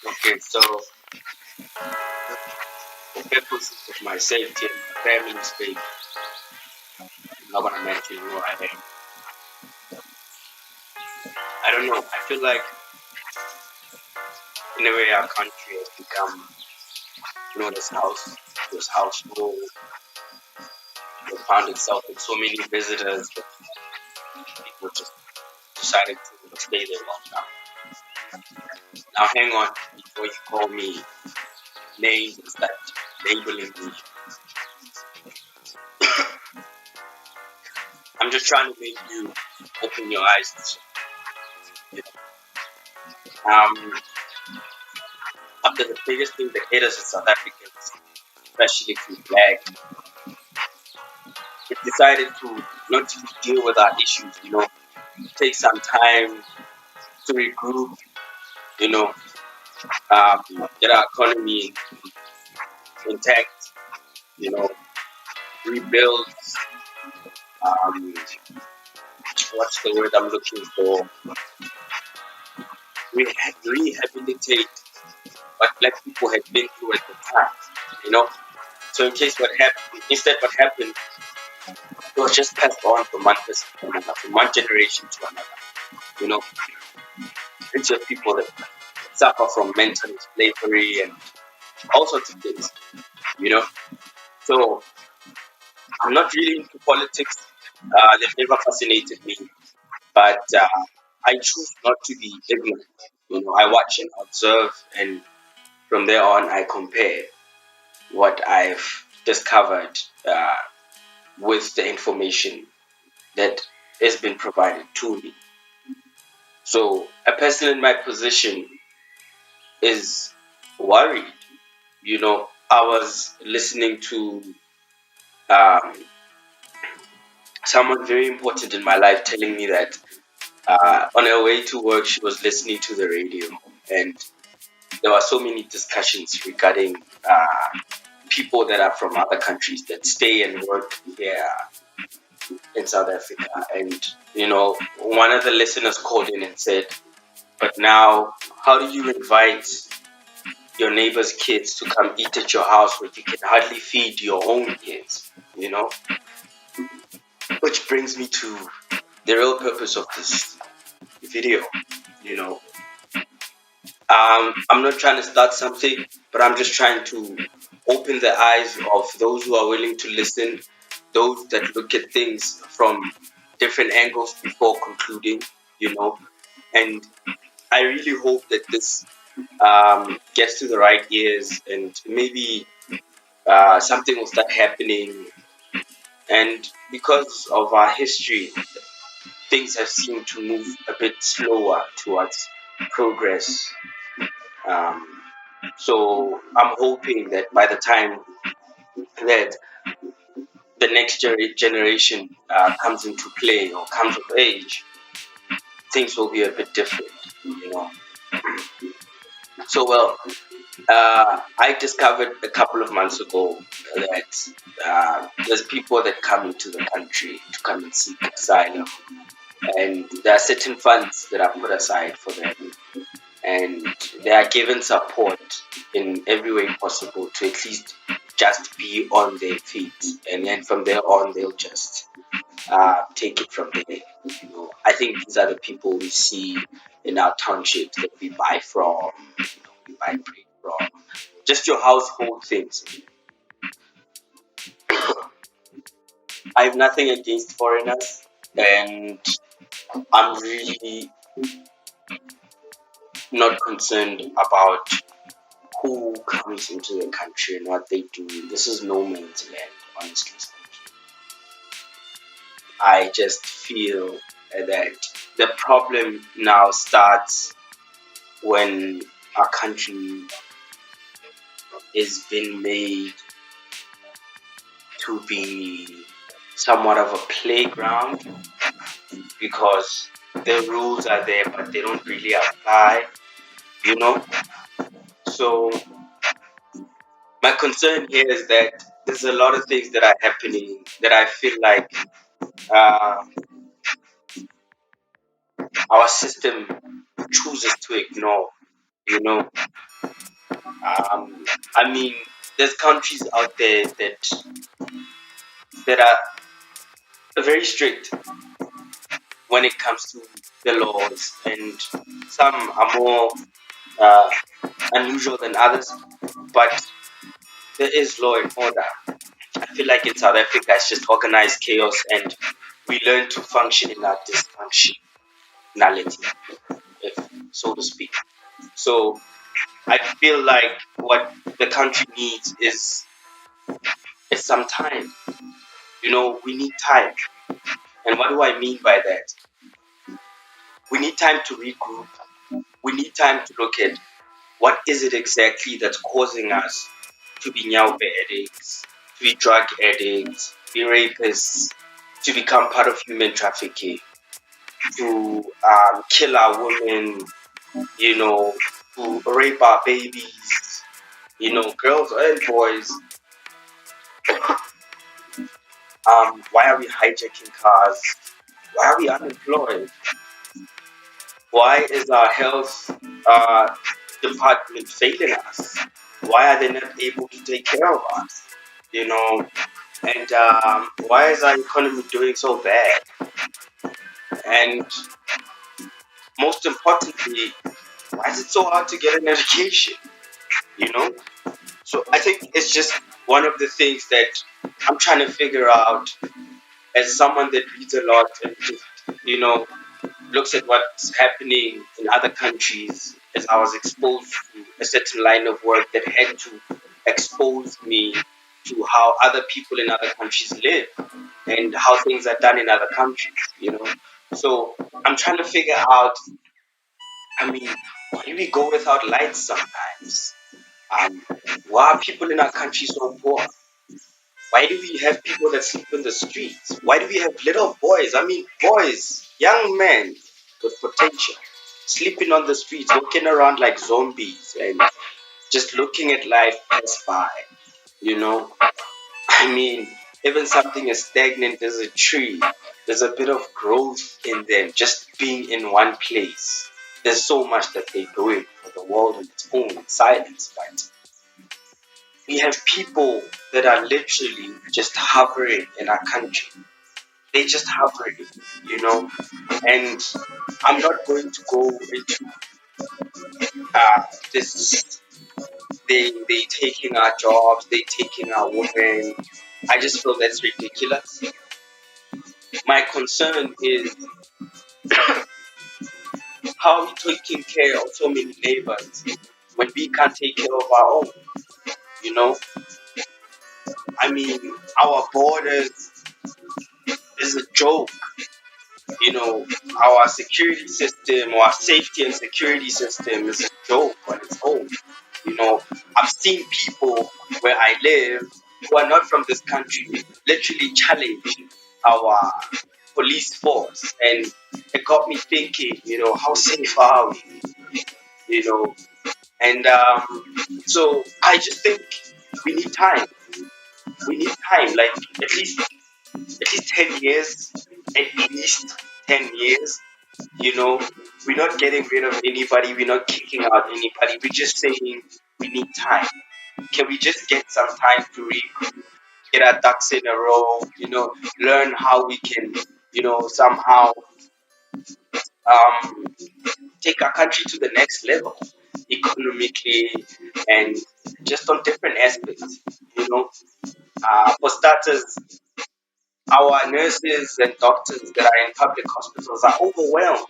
Okay, so for purposes of my safety and my family's sake, I'm not gonna mention who I am. I don't know. I feel like in a way our country has become, this household that found itself with so many visitors that people just decided to stay there long time. Now hang on before you call me names and start labeling me. I'm just trying to make you open your eyes to something. After the biggest thing that hit us as South Africans, especially if we black, we decided to not just deal with our issues, take some time to regroup, you know, um, get our economy intact, you know, rebuild, um, what's the word I'm looking for? Rehabilitate what black people had been through at the time, you know. So in case what happened, instead what happened, it was just passed on from one person to another, from one generation to another, you know. It's just people that suffer from mental slavery and all sorts of things, you know. So I'm not really into politics. They've never fascinated me, but I choose not to be ignorant. I watch and observe, and from there on, I compare what I've discovered with the information that has been provided to me. So, a person in my position is worried. I was listening to um, someone very important in my life telling me that on her way to work, she was listening to the radio, and there were so many discussions regarding people that are from other countries that stay and work here in South Africa. And, one of the listeners called in and said, but now, how do you invite your neighbor's kids to come eat at your house where you can hardly feed your own kids? Which brings me to the real purpose of this video. You know, I'm not trying to start something, but I'm just trying to open the eyes of those who are willing to listen, those that look at things from different angles before concluding, you know. And I really hope that this gets to the right ears, and maybe something will start happening. And because of our history, things have seemed to move a bit slower towards progress. Um, so I'm hoping that by the time that the next generation comes into play or comes of age, things will be a bit different, you know. I discovered a couple of months ago that there's people that come into the country to come and seek asylum, and there are certain funds that are put aside for them, and they are given support in every way possible to at least just be on their feet, and then from there on they'll just take it from there. I think these are the people we see in our townships that we buy from, we buy bread from, just your household things. I have nothing against foreigners, and I'm really not concerned about who comes into the country and what they do. This is no man's land, honestly speaking. I just feel that the problem now starts when our country is being made to be somewhat of a playground, because the rules are there but they don't really apply, you know. So my concern here is that there's a lot of things that are happening that I feel like uh, our system chooses to ignore. You know, I mean, there's countries out there that are very strict when it comes to the laws, and some are more uh, unusual than others. But there is law and order. I feel like in South Africa, it's just organized chaos, and we learn to function in our dysfunctionality, if so to speak. So I feel like what the country needs is some time. We need time. And what do I mean by that? We need time to regroup. We need time to look at what is it exactly that's causing us to be nyaupe addicts, to be drug addicts, be rapists, to become part of human trafficking, to kill our women, you know, to rape our babies, girls and boys. Why are we hijacking cars? Why are we unemployed? Why is our health department failing us? Why are they not able to take care of us? You know, and why is our economy doing so bad? And most importantly, why is it so hard to get an education? You know, so I think it's just one of the things that I'm trying to figure out as someone that reads a lot and just, you know, looks at what's happening in other countries, as I was exposed to a certain line of work that had to expose me to how other people in other countries live and how things are done in other countries. So I'm trying to figure out, I mean, why do we go without lights sometimes? Um, why are people in our country so poor? Why do we have people that sleep in the streets? Why do we have little boys? I mean, boys, young men with potential, sleeping on the streets, walking around like zombies and just looking at life pass by. You know, I mean, even something as stagnant as a tree, there's a bit of growth in them just being in one place. There's so much that they're doing for the world on its own in silence, but we have people that are literally just hovering in our country. They just hovering, you know. And I'm not going to go into this. They taking our jobs, they taking our women. I just feel that's ridiculous. My concern is how are we taking care of so many neighbors when we can't take care of our own. You know, I mean, our borders is a joke. Our security system, our safety and security system is a joke on its own. I've seen people where I live who are not from this country literally challenge our police force, and it got me thinking, how safe are we? You know, and so I just think we need time. We need time, like at least 10 years, at least 10 years. We're not getting rid of anybody, we're not kicking out anybody, we're just saying we need time. Can we just get some time to get our ducks in a row, learn how we can, somehow um, take our country to the next level economically and just on different aspects, you know. For starters, our nurses and doctors that are in public hospitals are overwhelmed.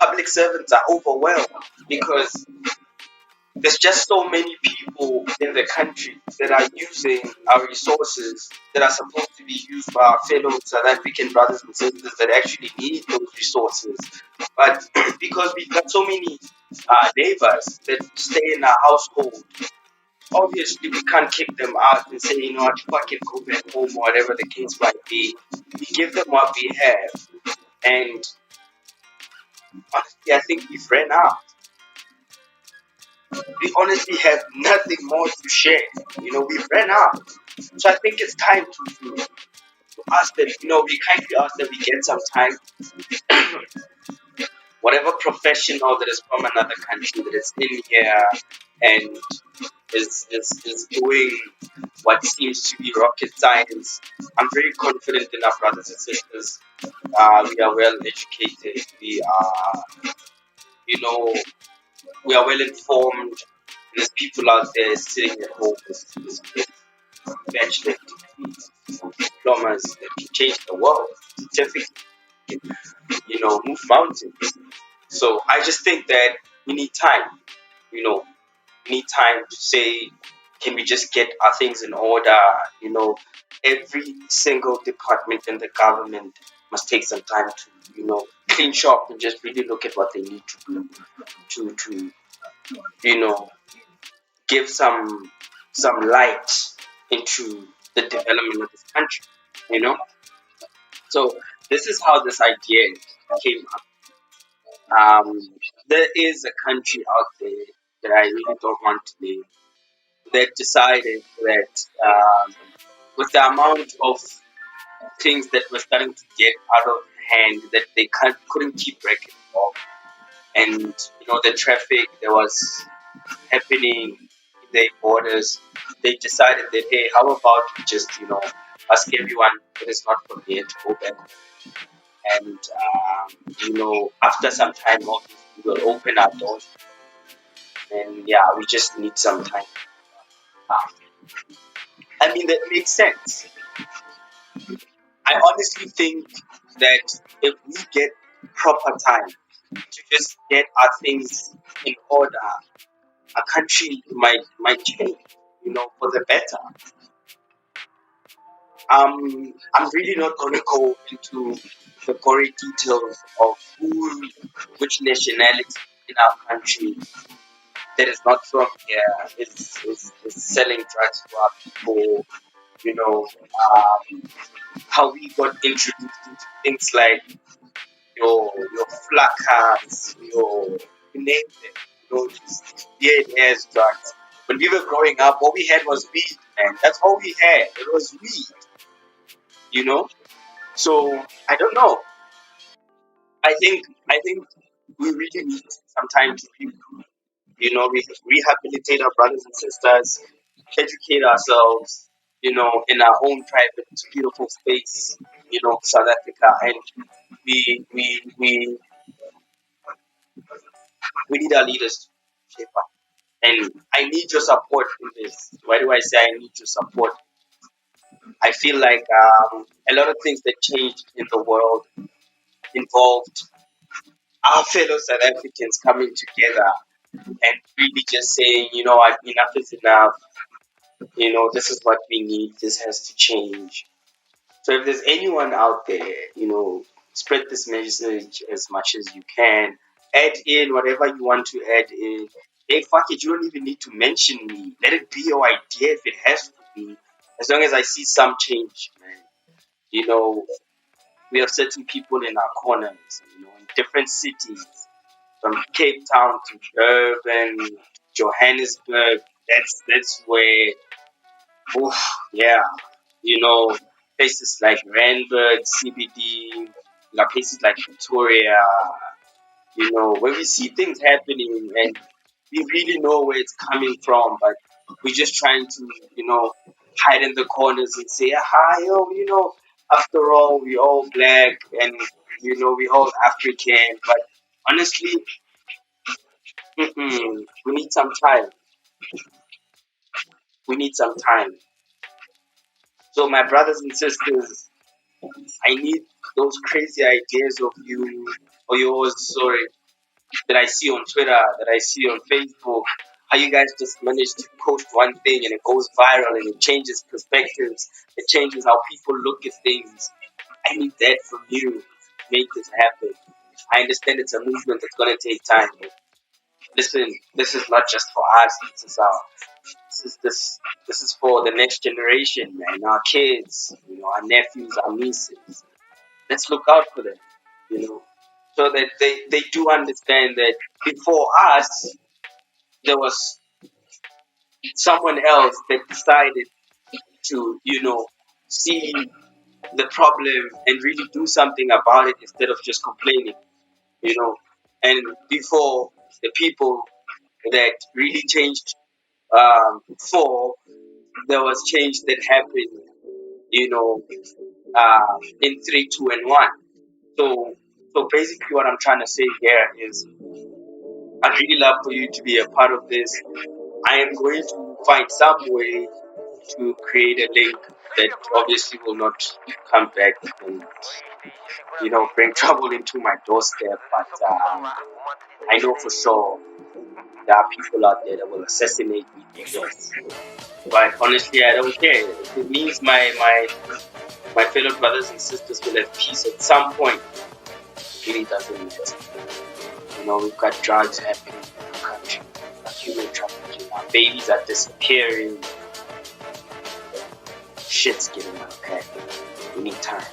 Public servants are overwhelmed because there's just so many people in the country that are using our resources that are supposed to be used by our fellow South African brothers and sisters that actually need those resources. But because we've got so many neighbors that stay in our household, obviously we can't kick them out and say, what, fucking go back home or whatever the case might be. We give them what we have. And honestly, I think we've ran out. We honestly have nothing more to share. We've ran out. So I think it's time to ask them, we kindly ask that we get some time whatever professional that is from another country that is in here and is doing what seems to be rocket science. I'm very confident in our brothers and sisters. We are well educated. You know, we are well informed. There's people out there sitting at home with bachelor degrees, diplomas that can change the world. Certificate, move mountains. So I just think that we need time. You know, we need time to say, can we just get our things in order? Every single department in the government must take some time to, clean shop and just really look at what they need to do to you know, give some light into the development of this country. You know, so this is how this idea came up. There is a country out there that I really don't want to name that decided that with the amount of things that were starting to get out of hand that they couldn't keep record of, and the traffic that was happening in their borders, they decided that, hey, how about we just ask everyone that is not from here to go back, and after some time, obviously we'll open our doors, and yeah, we just need some time. I mean, that makes sense. I honestly think that if we get proper time to just get our things in order, our country might change, for the better. I'm really not going to go into the gory details of which nationality in our country that is not from here is selling drugs to our people. You know, how we got introduced into things like your flaccas, you name it, these weird ass drugs. When we were growing up, all we had was weed, man. That's all we had. It was weed, you know. So I don't know. I think we really need some time to rehabilitate our brothers and sisters, educate ourselves, in our own private beautiful space, South Africa, and we need our leaders to shape up. And I need your support in this. Why do I say I need your support? I feel like a lot of things that changed in the world involved our fellow South Africans coming together and really just saying, what, enough is enough. This is what we need. This has to change. So if there's anyone out there, spread this message as much as you can. Add in whatever you want to add in. Hey, fuck it, you don't even need to mention me. Let it be your idea if it has to be. As long as I see some change, man. We have certain people in our corners, in different cities, from Cape Town to Durban, Johannesburg. That's where, oof, yeah, you know, places like Randburg, CBD, places like Victoria, where we see things happening and we really know where it's coming from, but we're just trying to, hide in the corners and say, hi, yo, after all, we all black and, we all African, but honestly, we need some time. We need some time. So, my brothers and sisters, I need those crazy ideas of you or yours, sorry, that I see on Twitter, that I see on Facebook. How you guys just manage to post one thing and it goes viral and it changes perspectives. It changes how people look at things. I need that from you to make this happen. I understand it's a movement that's gonna take time. But listen, this is not just for us. This is for the next generation, man. Our kids, our nephews, our nieces. Let's look out for them, so that they do understand that before us, there was someone else that decided to, see the problem and really do something about it instead of just complaining, you know. And before the people that really changed for, there was change that happened, you know, in 3, 2, and 1. So basically, what I'm trying to say here is, I'd really love for you to be a part of this. I am going to find some way to create a link that obviously will not come back and bring trouble into my doorstep. But I know for sure there are people out there that will assassinate me for this. But honestly, I don't care. If it means my fellow brothers and sisters will have peace at some point, it really doesn't matter. We've got drugs happening in our country, we've got human trafficking, our babies are disappearing. Shit's getting out of hand. We need time.